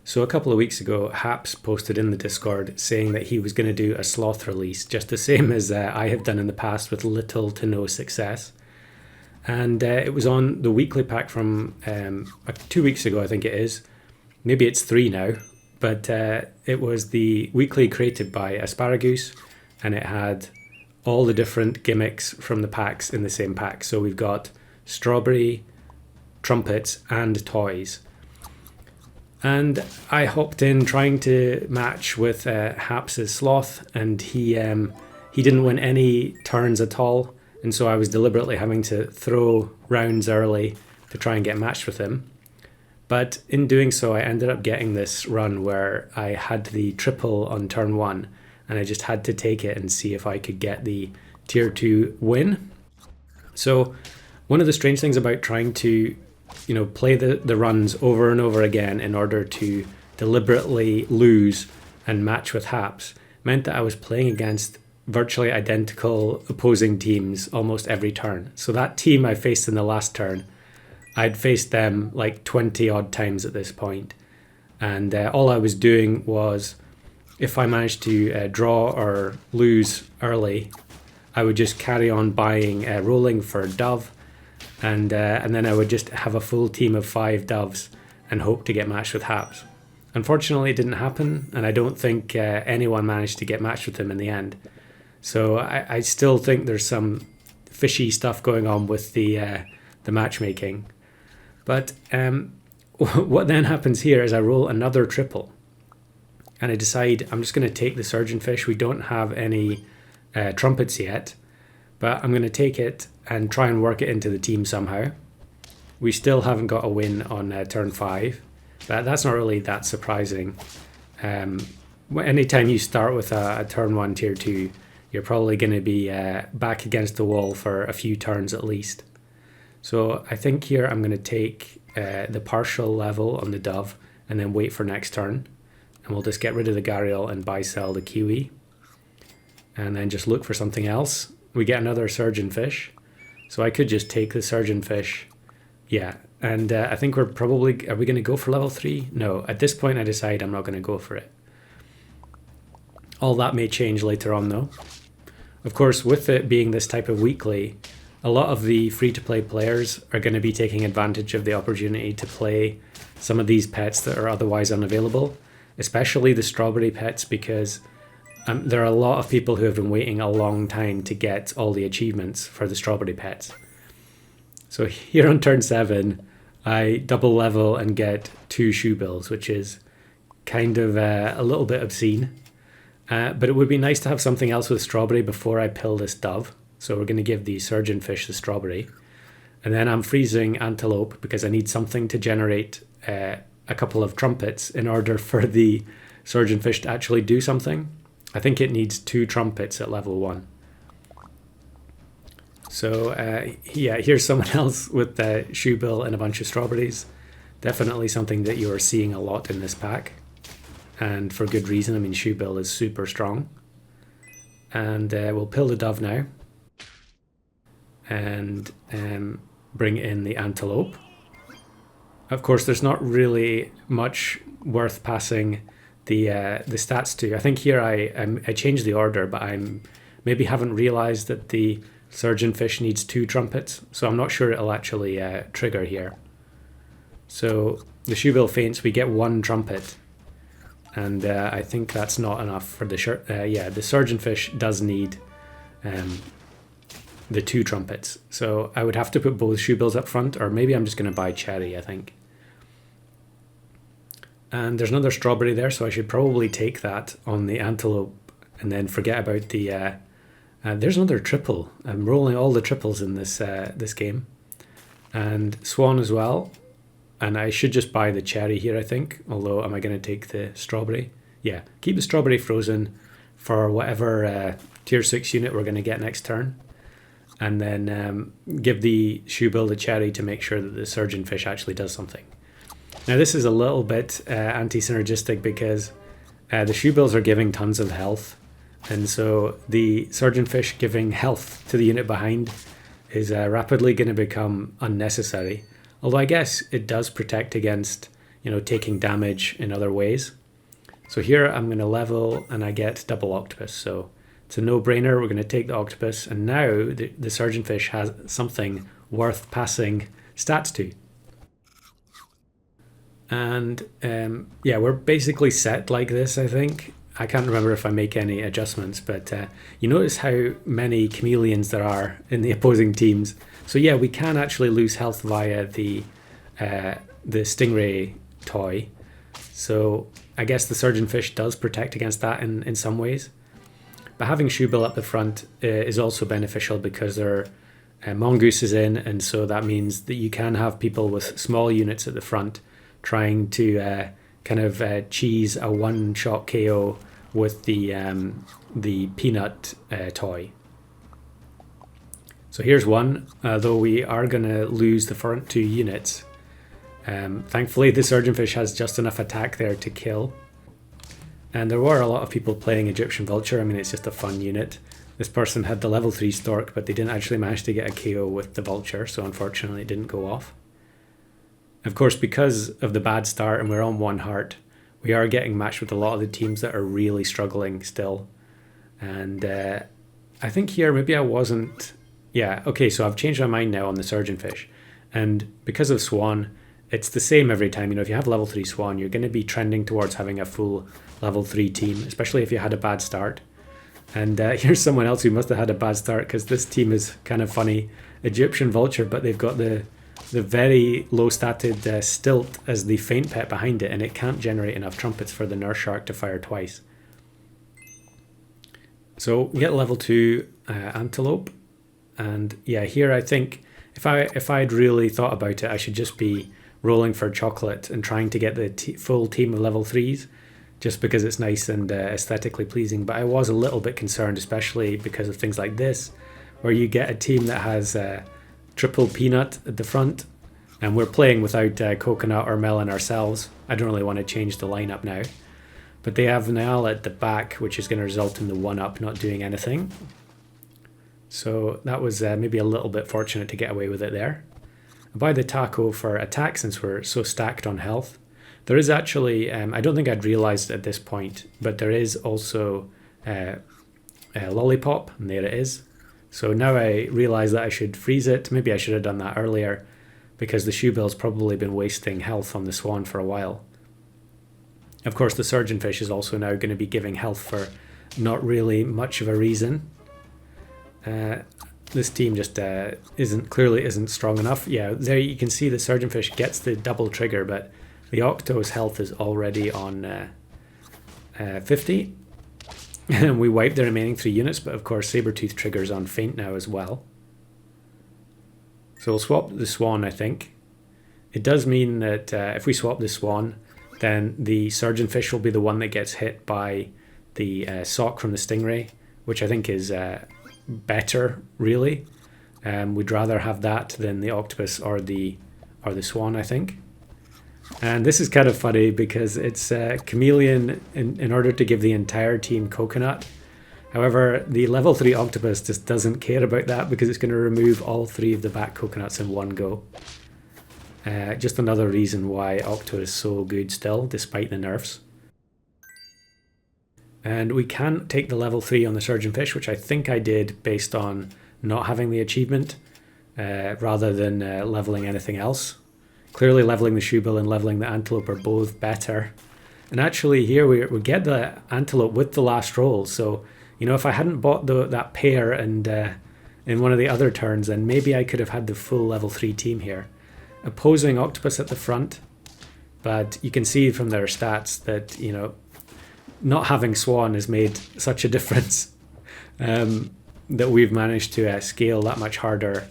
So a couple of weeks ago, Haps posted in the Discord saying that he was going to do a sloth release, just the same as I have done in the past with little to no success. And it was on the weekly pack from 2 weeks ago, I think it is. Maybe it's 3 now. But it was the weekly created by Asparagus, and it had all the different gimmicks from the packs in the same pack. So we've got strawberry, trumpets, and toys. And I hopped in trying to match with Haps's sloth, and he didn't win any turns at all. And so I was deliberately having to throw rounds early to try and get matched with him. But in doing so, I ended up getting this run where I had the triple on turn 1, and I just had to take it and see if I could get the tier 2 win. So one of the strange things about trying to play the runs over and over again in order to deliberately lose and match with Haps meant that I was playing against virtually identical opposing teams almost every turn. So that team I faced in the last turn, I'd faced them like 20 odd times at this point. And all I was doing was, if I managed to draw or lose early, I would just carry on buying rolling for Dove. And then I would just have a full team of 5 Doves and hope to get matched with Haps. Unfortunately, it didn't happen, and I don't think anyone managed to get matched with him in the end. So I still think there's some fishy stuff going on with the matchmaking. But what then happens here is I roll another triple, and I decide I'm just going to take the surgeon fish. We don't have any trumpets yet, but I'm going to take it and try and work it into the team somehow. We still haven't got a win on turn 5, but that's not really that surprising. Anytime you start with a turn 1 tier 2, you're probably going to be back against the wall for a few turns at least. So I think here I'm going to take the partial level on the Dove and then wait for next turn. And we'll just get rid of the Gharial and buy sell the Kiwi. And then just look for something else. We get another surgeon fish. So I could just take the surgeon fish. Yeah, and I think are we going to go for level 3? No, at this point I decide I'm not going to go for it. All that may change later on though. Of course, with it being this type of weekly, a lot of the free-to-play players are going to be taking advantage of the opportunity to play some of these pets that are otherwise unavailable, especially the strawberry pets, because there are a lot of people who have been waiting a long time to get all the achievements for the strawberry pets. So here on turn 7, I double level and get 2 shoe bills, which is kind of a little bit obscene. But it would be nice to have something else with strawberry before I pill this Dove. So we're going to give the surgeon fish the strawberry. And then I'm freezing antelope because I need something to generate a couple of trumpets in order for the surgeon fish to actually do something. I think it needs 2 trumpets at level 1. So yeah, here's someone else with the shoe bill and a bunch of strawberries. Definitely something that you are seeing a lot in this pack. And for good reason. I mean, shoe bill is super strong. And we'll pill the Dove now. And bring in the antelope. Of course, there's not really much worth passing the stats to. I think here I changed the order, but I'm maybe haven't realized that the surgeon fish needs 2 trumpets, so I'm not sure it'll actually trigger here. So the shoebill faints, we get 1 trumpet, and I think that's not enough for the the surgeon fish does need the 2 trumpets, so I would have to put both shoebills up front, or maybe I'm just going to buy cherry, I think. And there's another strawberry there, so I should probably take that on the antelope and then forget about the... there's another triple. I'm rolling all the triples in this this game. And Swan as well. And I should just buy the cherry here, I think. Although, am I going to take the strawberry? Yeah, keep the strawberry frozen for whatever tier 6 unit we're going to get next turn. And then give the shoebill the cherry to make sure that the surgeon fish actually does something. Now this is a little bit anti-synergistic because the shoebills are giving tons of health, and so the surgeon fish giving health to the unit behind is rapidly going to become unnecessary. Although I guess it does protect against, taking damage in other ways. So here I'm going to level and I get double octopus. So it's a no-brainer. We're going to take the octopus, and now the surgeonfish has something worth passing stats to. And yeah, we're basically set like this, I think. I can't remember if I make any adjustments, but you notice how many chameleons there are in the opposing teams. So yeah, we can actually lose health via the stingray toy. So I guess the surgeonfish does protect against that in some ways. But having Shoebill up the front is also beneficial because there are mongooses in, and so that means that you can have people with small units at the front trying to kind of cheese a one-shot KO with the peanut toy. So here's one, though we are going to lose the front 2 units. Thankfully, the surgeonfish has just enough attack there to kill. And there were a lot of people playing Egyptian Vulture. I mean, it's just a fun unit. This person had the level 3 Stork, but they didn't actually manage to get a KO with the Vulture, so unfortunately it didn't go off. Of course, because of the bad start and we're on 1 heart, we are getting matched with a lot of the teams that are really struggling still. And I think here maybe I wasn't... Yeah, okay, so I've changed my mind now on the surgeonfish. And because of Swan, it's the same every time. If you have level 3 Swan, you're going to be trending towards having a full level 3 team, especially if you had a bad start. And here's someone else who must have had a bad start, because this team is kind of funny. Egyptian Vulture, but they've got the very low statted Stilt as the faint pet behind it, and it can't generate enough trumpets for the nurse shark to fire twice. So we get level 2 antelope, and yeah, here I think if I'd really thought about it, I should just be rolling for chocolate and trying to get the full team of level 3s, just because it's nice and aesthetically pleasing. But I was a little bit concerned, especially because of things like this, where you get a team that has triple peanut at the front, and we're playing without coconut or melon ourselves. I don't really want to change the lineup now, but they have Niall at the back, which is going to result in the 1-up not doing anything. So that was maybe a little bit fortunate to get away with it there. I buy the taco for attack since we're so stacked on health. There is actually, I don't think I'd realised at this point, but there is also a lollipop, and there it is. So now I realise that I should freeze it. Maybe I should have done that earlier, because the Shoebill's probably been wasting health on the Swan for a while. Of course, the surgeonfish is also now going to be giving health for not really much of a reason. This team just isn't strong enough. Yeah, there you can see the surgeonfish gets the double trigger, but the Octo's health is already on 50. And we wipe the remaining 3 units, but of course Sabertooth triggers on faint now as well. So we'll swap the Swan, I think. It does mean that if we swap the Swan, then the surgeonfish will be the one that gets hit by the sock from the stingray, which I think is better, really. We'd rather have that than the octopus or the Swan, I think. And this is kind of funny because it's chameleon in order to give the entire team coconut. However, the level 3 octopus just doesn't care about that because it's going to remove all 3 of the back coconuts in one go. Just another reason why Octo is so good still, despite the nerfs. And we can take the level 3 on the surgeonfish, which I think I did based on not having the achievement, rather than leveling anything else. Clearly leveling the Shoebill and leveling the antelope are both better. And actually here we get the antelope with the last roll. So, if I hadn't bought that pair and in one of the other turns, then maybe I could have had the full level 3 team here. Opposing octopus at the front. But you can see from their stats that, not having Swan has made such a difference that we've managed to scale that much harder.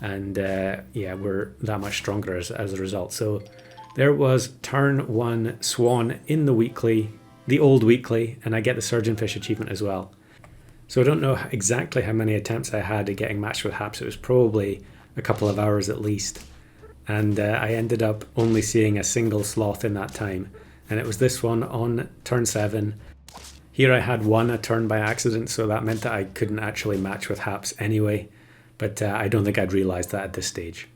And yeah, we're that much stronger as a result. So there was turn 1 Swan in the old weekly, and I get the surgeonfish achievement as well. So I don't know exactly how many attempts I had at getting matched with Haps. It was probably a couple of hours at least. And I ended up only seeing a single sloth in that time. And it was this one on turn 7. Here I had won a turn by accident, so that meant that I couldn't actually match with Haps anyway. But I don't think I'd realised that at this stage.